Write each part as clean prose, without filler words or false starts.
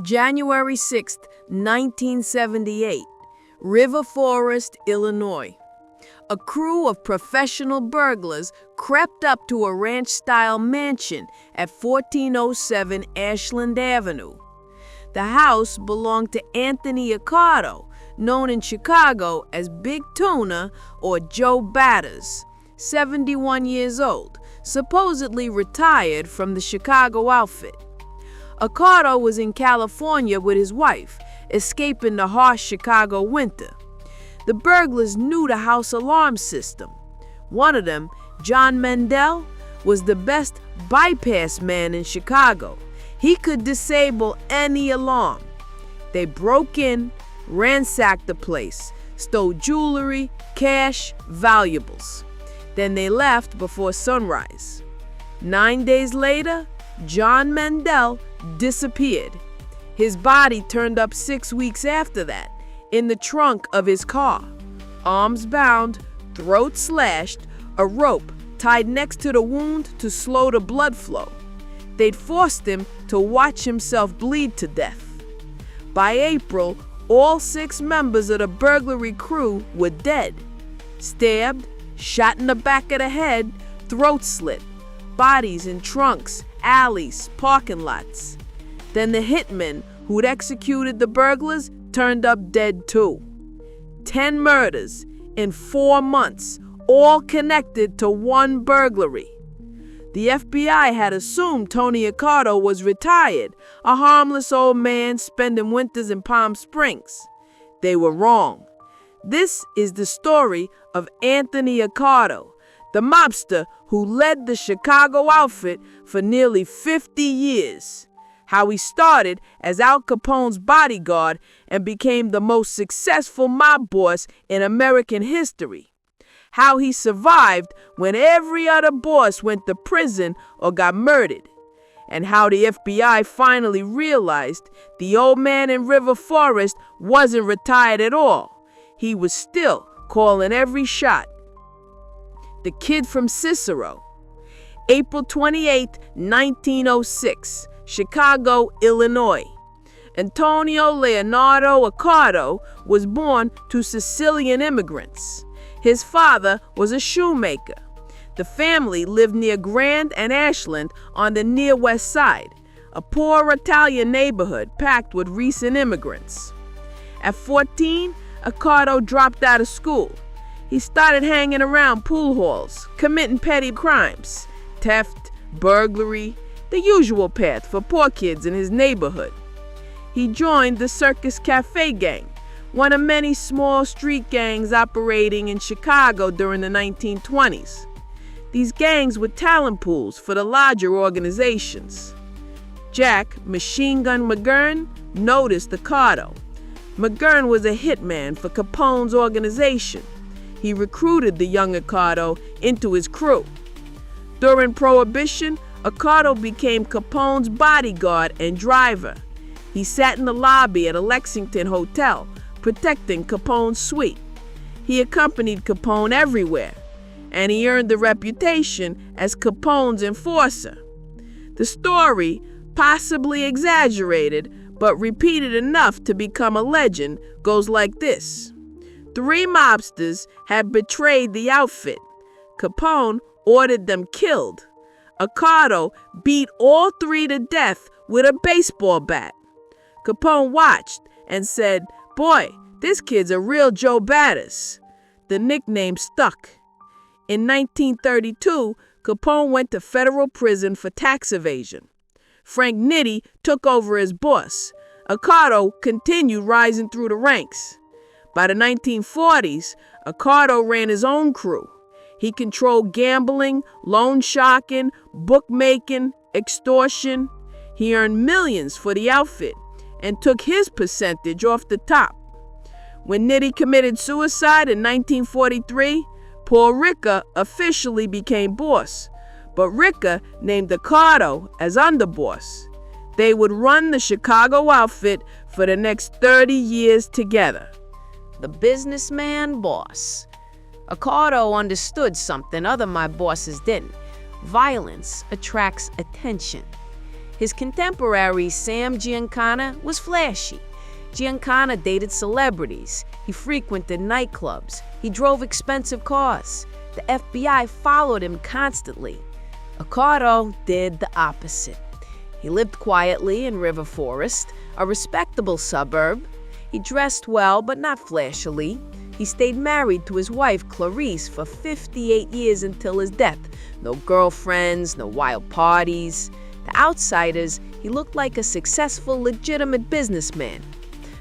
January 6, 1978, River Forest, Illinois. A crew of professional burglars crept up to a ranch-style mansion at 1407 Ashland Avenue. The house belonged to Anthony Accardo, known in Chicago as Big Tuna or Joe Batters, 71 years old, supposedly retired from the Chicago outfit. Accardo was in California with his wife, escaping the harsh Chicago winter. The burglars knew the house alarm system. One of them, John Mendel, was the best bypass man in Chicago. He could disable any alarm. They broke in, ransacked the place, stole jewelry, cash, valuables. Then they left before sunrise. 9 days later, John Mendel disappeared. His body turned up 6 weeks after that, in the trunk of his car. Arms bound, throat slashed, a rope tied next to the wound to slow the blood flow. They'd forced him to watch himself bleed to death. By April, all 6 members of the burglary crew were dead. Stabbed, shot in the back of the head, throat slit, bodies in trunks, alleys, parking lots. Then the hitmen who'd executed the burglars turned up dead too. 10 murders in 4 months, all connected to one burglary. The FBI had assumed Tony Accardo was retired, a harmless old man spending winters in Palm Springs. They were wrong. This is the story of Anthony Accardo, the mobster who led the Chicago outfit for nearly 50 years. How he started as Al Capone's bodyguard and became the most successful mob boss in American history. How he survived when every other boss went to prison or got murdered. And how the FBI finally realized the old man in River Forest wasn't retired at all. He was still calling every shot. The Kid from Cicero. April 28, 1906, Chicago, Illinois. Antonio Leonardo Accardo was born to Sicilian immigrants. His father was a shoemaker. The family lived near Grand and Ashland on the near west side, a poor Italian neighborhood packed with recent immigrants. At 14, Accardo dropped out of school. He started hanging around pool halls, committing petty crimes, theft, burglary, the usual path for poor kids in his neighborhood. He joined the Circus Cafe gang, one of many small street gangs operating in Chicago during the 1920s. These gangs were talent pools for the larger organizations. Jack Machine Gun McGurn noticed Accardo. McGurn was a hitman for Capone's organization. He recruited the young Accardo into his crew. During Prohibition, Accardo became Capone's bodyguard and driver. He sat in the lobby at a Lexington hotel, protecting Capone's suite. He accompanied Capone everywhere, and he earned the reputation as Capone's enforcer. The story, possibly exaggerated, but repeated enough to become a legend, goes like this. 3 mobsters had betrayed the outfit. Capone ordered them killed. Accardo beat all 3 to death with a baseball bat. Capone watched and said, "Boy, this kid's a real Joe Batters." The nickname stuck. In 1932, Capone went to federal prison for tax evasion. Frank Nitti took over as boss. Accardo continued rising through the ranks. By the 1940s, Accardo ran his own crew. He controlled gambling, loan sharking, bookmaking, extortion. He earned millions for the outfit and took his percentage off the top. When Nitti committed suicide in 1943, Paul Ricca officially became boss, but Ricca named Accardo as underboss. They would run the Chicago outfit for the next 30 years together. The businessman boss. Accardo understood something other mob bosses didn't. Violence attracts attention. His contemporary, Sam Giancana, was flashy. Giancana dated celebrities. He frequented nightclubs. He drove expensive cars. The FBI followed him constantly. Accardo did the opposite. He lived quietly in River Forest, a respectable suburb. He dressed well, but not flashily. He stayed married to his wife, Clarice, for 58 years until his death. No girlfriends, no wild parties. To outsiders, he looked like a successful, legitimate businessman.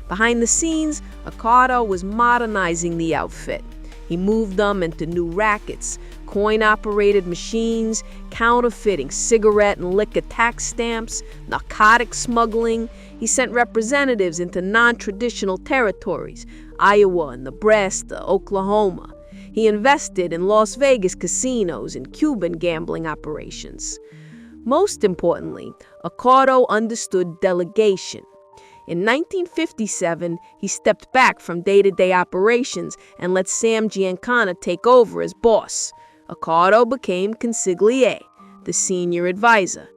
Behind the scenes, Accardo was modernizing the outfit. He moved them into new rackets, coin-operated machines, counterfeiting cigarette and liquor tax stamps, narcotic smuggling. He sent representatives into non-traditional territories, Iowa, Nebraska, Oklahoma. He invested in Las Vegas casinos and Cuban gambling operations. Most importantly, Accardo understood delegation. In 1957, he stepped back from day-to-day operations and let Sam Giancana take over as boss. Accardo became consigliere, the senior advisor.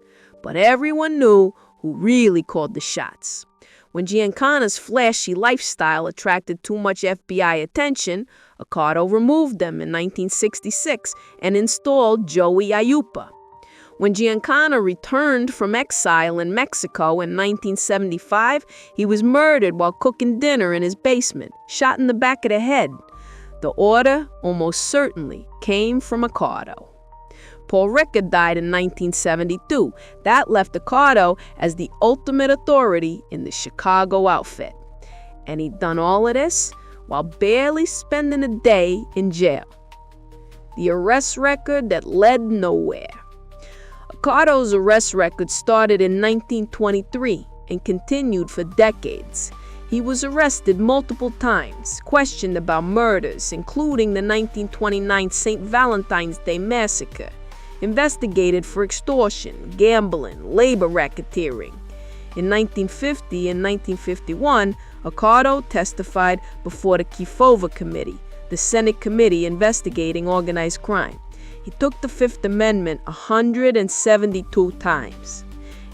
But everyone knew who really called the shots. When Giancana's flashy lifestyle attracted too much FBI attention, Accardo removed them in 1966 and installed Joey Aiuppa. When Giancana returned from exile in Mexico in 1975, he was murdered while cooking dinner in his basement, shot in the back of the head. The order almost certainly came from Accardo. Paul Ricker died in 1972. That left Accardo as the ultimate authority in the Chicago outfit. And he'd done all of this while barely spending a day in jail. The arrest record that led nowhere. Accardo's arrest record started in 1923 and continued for decades. He was arrested multiple times, questioned about murders, including the 1929 St. Valentine's Day Massacre, investigated for extortion, gambling, labor racketeering. In 1950 and 1951, Accardo testified before the Kefauver Committee, the Senate committee investigating organized crime. He took the Fifth Amendment 172 times.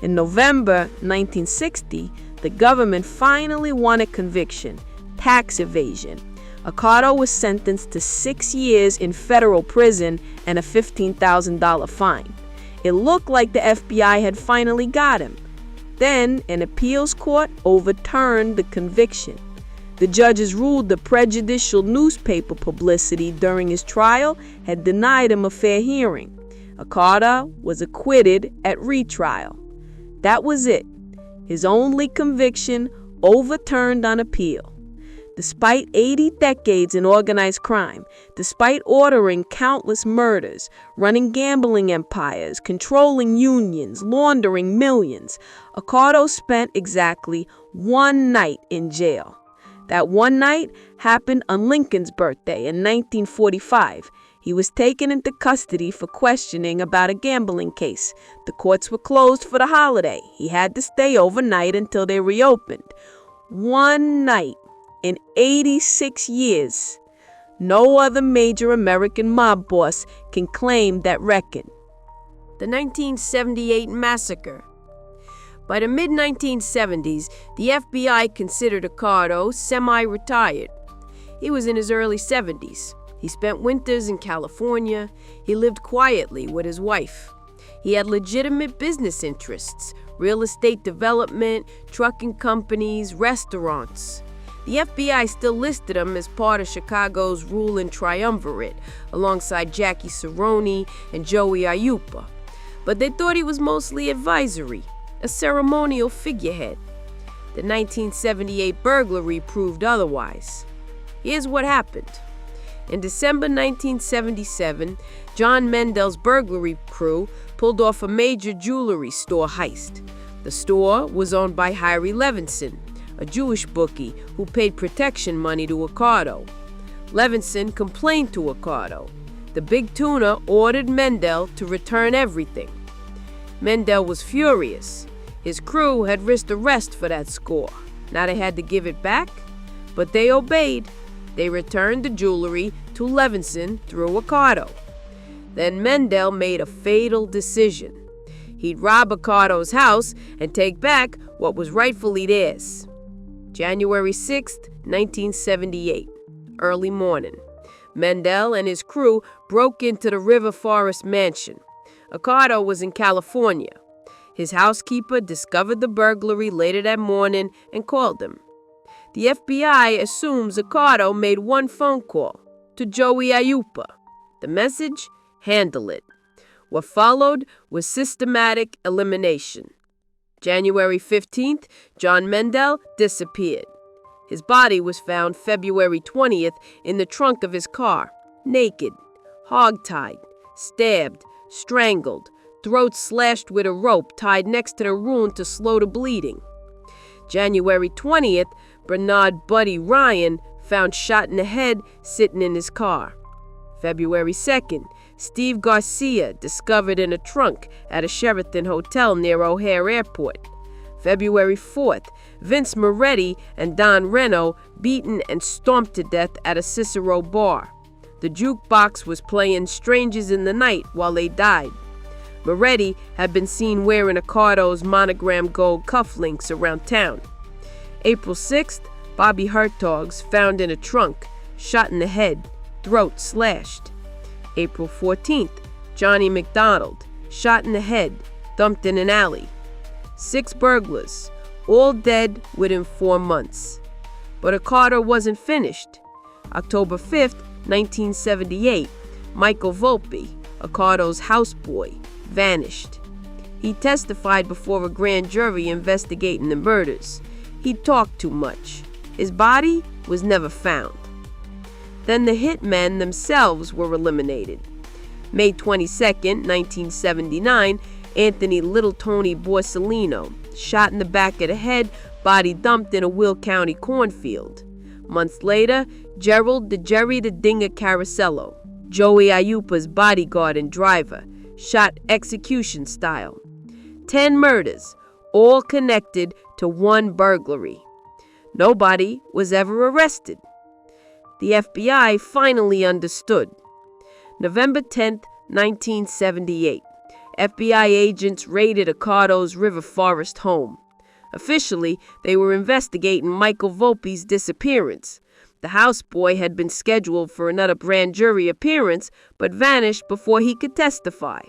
In November 1960, the government finally won a conviction, tax evasion. Accardo was sentenced to 6 years in federal prison and a $15,000 fine. It looked like the FBI had finally got him. Then, an appeals court overturned the conviction. The judges ruled the prejudicial newspaper publicity during his trial had denied him a fair hearing. Accardo was acquitted at retrial. That was it. His only conviction overturned on appeal. Despite 80 decades in organized crime, despite ordering countless murders, running gambling empires, controlling unions, laundering millions, Accardo spent exactly one night in jail. That one night happened on Lincoln's birthday in 1945. He was taken into custody for questioning about a gambling case. The courts were closed for the holiday. He had to stay overnight until they reopened. One night in 86 years. No other major American mob boss can claim that record. The 1978 massacre. By the mid-1970s, the FBI considered Accardo semi-retired. He was in his early 70s. He spent winters in California. He lived quietly with his wife. He had legitimate business interests, real estate development, trucking companies, restaurants. The FBI still listed him as part of Chicago's ruling triumvirate, alongside Jackie Cerrone and Joey Aiuppa. But they thought he was mostly advisory, a ceremonial figurehead. The 1978 burglary proved otherwise. Here's what happened. In December 1977, John Mendel's burglary crew pulled off a major jewelry store heist. The store was owned by Harry Levinson, a Jewish bookie who paid protection money to Accardo. Levinson complained to Accardo. The big tuna ordered Mendel to return everything. Mendel was furious. His crew had risked arrest for that score. Now they had to give it back, but they obeyed. They returned the jewelry to Levinson through Accardo. Then Mendel made a fatal decision. He'd rob Accardo's house and take back what was rightfully theirs. January 6, 1978, early morning. Mendel and his crew broke into the River Forest mansion. Accardo was in California. His housekeeper discovered the burglary later that morning and called him. The FBI assumes Accardo made one phone call to Joey Ayupa. The message? Handle it. What followed was systematic elimination. January 15th, John Mendel disappeared. His body was found February 20th in the trunk of his car, naked, hogtied, stabbed, strangled, throat slashed with a rope tied next to the wound to slow the bleeding. January 20th, Bernard Buddy Ryan found shot in the head sitting in his car. February 2nd, Steve Garcia discovered in a trunk at a Sheraton hotel near O'Hare Airport. February 4th, Vince Moretti and Don Reno beaten and stomped to death at a Cicero bar. The jukebox was playing Strangers in the Night while they died. Moretti had been seen wearing Accardo's monogram gold cufflinks around town. April 6th, Bobby Hertog's found in a trunk, shot in the head, throat slashed. April 14th, Johnny McDonald, shot in the head, dumped in an alley. 6 burglars, all dead within 4 months. But Accardo wasn't finished. October 5th, 1978, Michael Volpe, Accardo's houseboy, vanished. He testified before a grand jury investigating the murders. He talked too much. His body was never found. Then the hitmen themselves were eliminated. May 22nd, 1979, Anthony Little Tony Borsellino, shot in the back of the head, body dumped in a Will County cornfield. Months later, Gerald the Jerry the Dinger Caracello, Joey Ayupa's bodyguard and driver, shot execution style. 10 murders, all connected to one burglary. Nobody was ever arrested. The FBI finally understood. November 10, 1978, FBI agents raided Accardo's River Forest home. Officially, they were investigating Michael Volpe's disappearance. The houseboy had been scheduled for another grand jury appearance, but vanished before he could testify.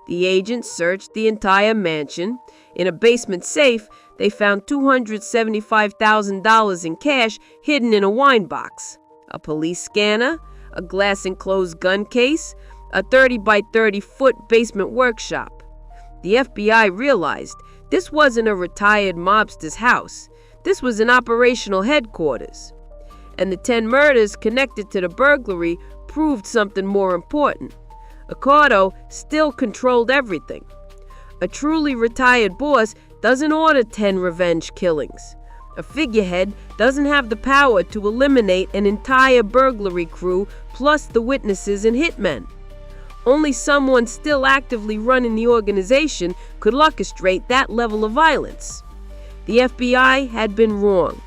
The agents searched the entire mansion. In a basement safe, they found $275,000 in cash hidden in a wine box, a police scanner, a glass-enclosed gun case, a 30 by 30 foot basement workshop. The FBI realized this wasn't a retired mobster's house. This was an operational headquarters. And the 10 murders connected to the burglary proved something more important. Accardo still controlled everything. A truly retired boss doesn't order 10 revenge killings. A figurehead doesn't have the power to eliminate an entire burglary crew plus the witnesses and hitmen. Only someone still actively running the organization could orchestrate that level of violence. The FBI had been wrong.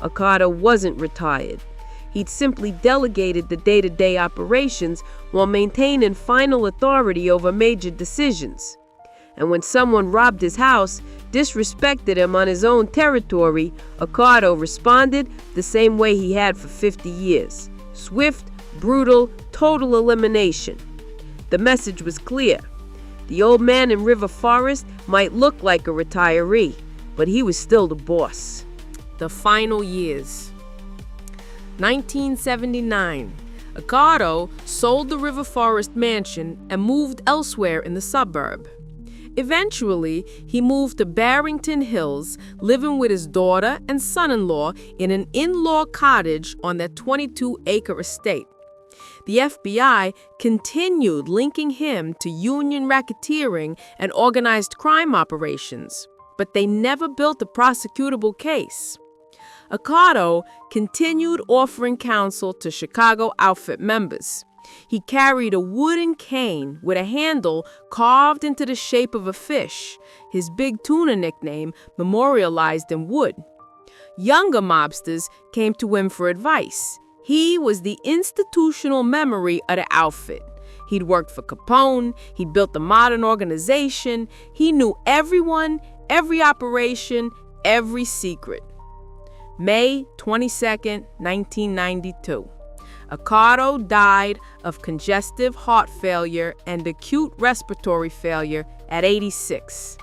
Accardo wasn't retired. He'd simply delegated the day-to-day operations while maintaining final authority over major decisions. And when someone robbed his house, disrespected him on his own territory, Accardo responded the same way he had for 50 years. Swift, brutal, total elimination. The message was clear. The old man in River Forest might look like a retiree, but he was still the boss. The final years. 1979. Accardo sold the River Forest mansion and moved elsewhere in the suburb. Eventually, he moved to Barrington Hills, living with his daughter and son-in-law in an in-law cottage on their 22-acre estate. The FBI continued linking him to union racketeering and organized crime operations, but they never built a prosecutable case. Accardo continued offering counsel to Chicago outfit members. He carried a wooden cane with a handle carved into the shape of a fish, his Big Tuna nickname memorialized in wood. Younger mobsters came to him for advice. He was the institutional memory of the outfit. He'd worked for Capone. He built the modern organization. He knew everyone, every operation, every secret. May 22nd, 1992. Accardo died of congestive heart failure and acute respiratory failure at 86.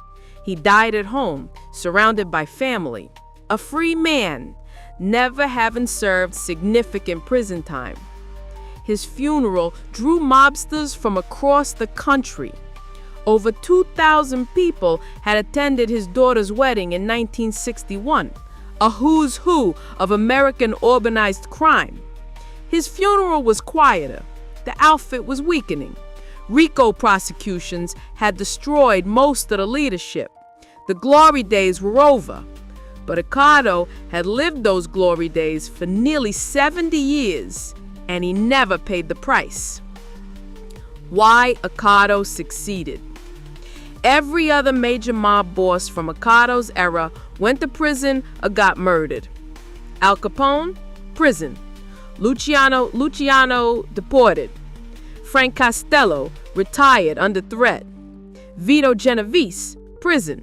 He died at home, surrounded by family. A free man, never having served significant prison time. His funeral drew mobsters from across the country. Over 2,000 people had attended his daughter's wedding in 1961, a who's who of American organized crime. His funeral was quieter. The outfit was weakening. RICO prosecutions had destroyed most of the leadership. The glory days were over. But Accardo had lived those glory days for nearly 70 years, and he never paid the price. Why Accardo succeeded. Every other major mob boss from Accardo's era went to prison or got murdered. Al Capone, prison. Luciano deported. Frank Costello retired under threat. Vito Genovese, prison.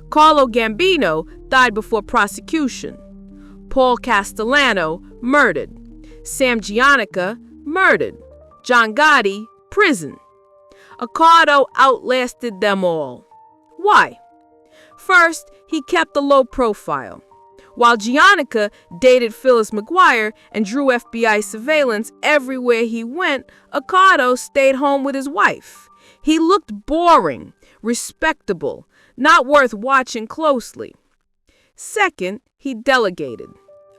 Carlo Gambino died before prosecution. Paul Castellano, murdered. Sam Gianica, murdered. John Gotti, prison. Accardo outlasted them all. Why? First, he kept a low profile. While Gianica dated Phyllis McGuire and drew FBI surveillance everywhere he went, Accardo stayed home with his wife. He looked boring, respectable, not worth watching closely. Second, he delegated.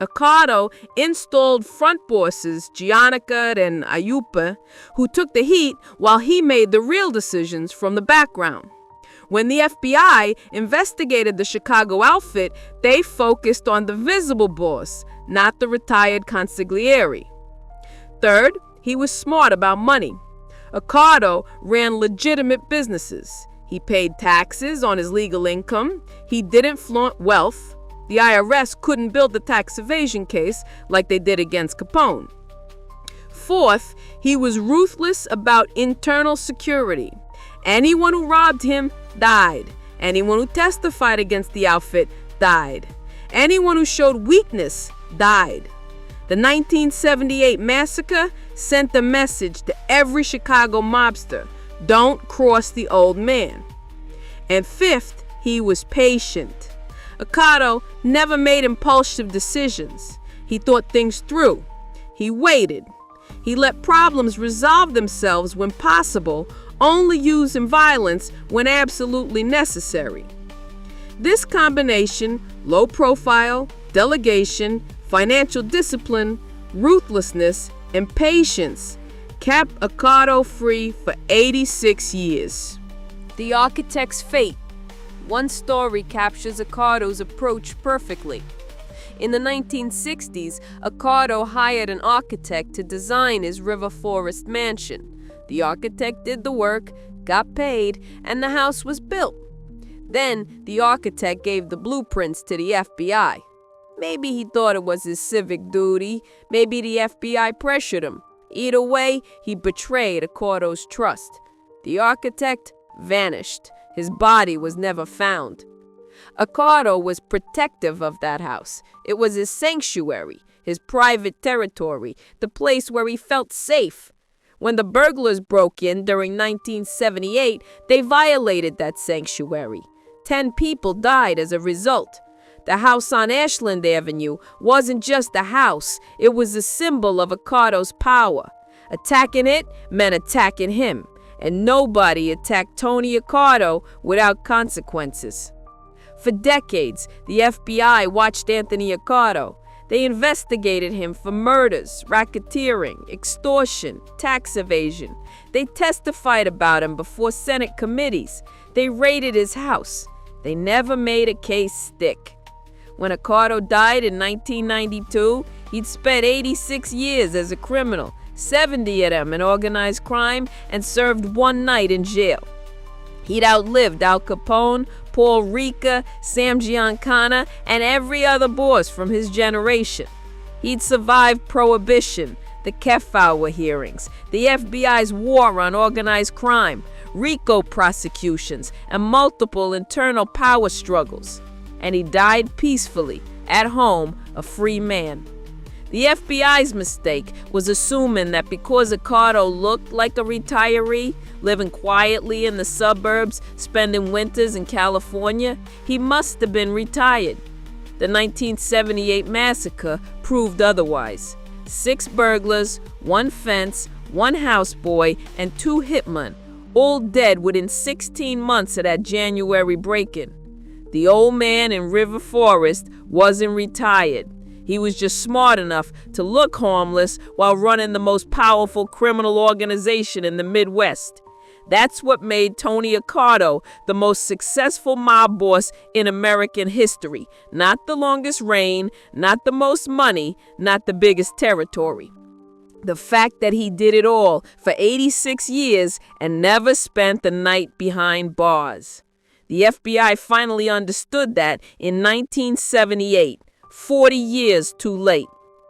Accardo installed front bosses, Gianica and Ayupa, who took the heat while he made the real decisions from the background. When the FBI investigated the Chicago outfit, they focused on the visible boss, not the retired consigliere. Third, he was smart about money. Accardo ran legitimate businesses. He paid taxes on his legal income. He didn't flaunt wealth. The IRS couldn't build the tax evasion case like they did against Capone. Fourth, he was ruthless about internal security. Anyone who robbed him died. Anyone who testified against the outfit died. Anyone who showed weakness died. The 1978 massacre sent a message to every Chicago mobster: don't cross the old man. And fifth, he was patient. Accardo never made impulsive decisions. He thought things through. He waited. He let problems resolve themselves when possible, only using violence when absolutely necessary. This combination, low profile, delegation, financial discipline, ruthlessness, and patience, kept Accardo free for 86 years. The Architect's Fate. One story captures Accardo's approach perfectly. In the 1960s, Accardo hired an architect to design his River Forest mansion. The architect did the work, got paid, and the house was built. Then, the architect gave the blueprints to the FBI. Maybe he thought it was his civic duty. Maybe the FBI pressured him. Either way, he betrayed Accardo's trust. The architect vanished. His body was never found. Accardo was protective of that house. It was his sanctuary, his private territory, the place where he felt safe. When the burglars broke in during 1978, they violated that sanctuary. 10 people died as a result. The house on Ashland Avenue wasn't just a house, it was a symbol of Accardo's power. Attacking it meant attacking him, and nobody attacked Tony Accardo without consequences. For decades, the FBI watched Anthony Accardo. They investigated him for murders, racketeering, extortion, tax evasion. They testified about him before Senate committees. They raided his house. They never made a case stick. When Accardo died in 1992, he'd spent 86 years as a criminal, 70 of them in organized crime, and served 1 night in jail. He'd outlived Al Capone, Paul Ricca, Sam Giancana, and every other boss from his generation. He'd survived Prohibition, the Kefauer hearings, the FBI's war on organized crime, RICO prosecutions, and multiple internal power struggles. And he died peacefully, at home, a free man. The FBI's mistake was assuming that because Accardo looked like a retiree, living quietly in the suburbs, spending winters in California, he must have been retired. The 1978 massacre proved otherwise. 6 burglars, 1 fence, 1 houseboy, and 2 hitmen, all dead within 16 months of that January break-in. The old man in River Forest wasn't retired. He was just smart enough to look harmless while running the most powerful criminal organization in the Midwest. That's what made Tony Accardo the most successful mob boss in American history. Not the longest reign, not the most money, not the biggest territory. The fact that he did it all for 86 years and never spent the night behind bars. The FBI finally understood that in 1978, 40 years too late.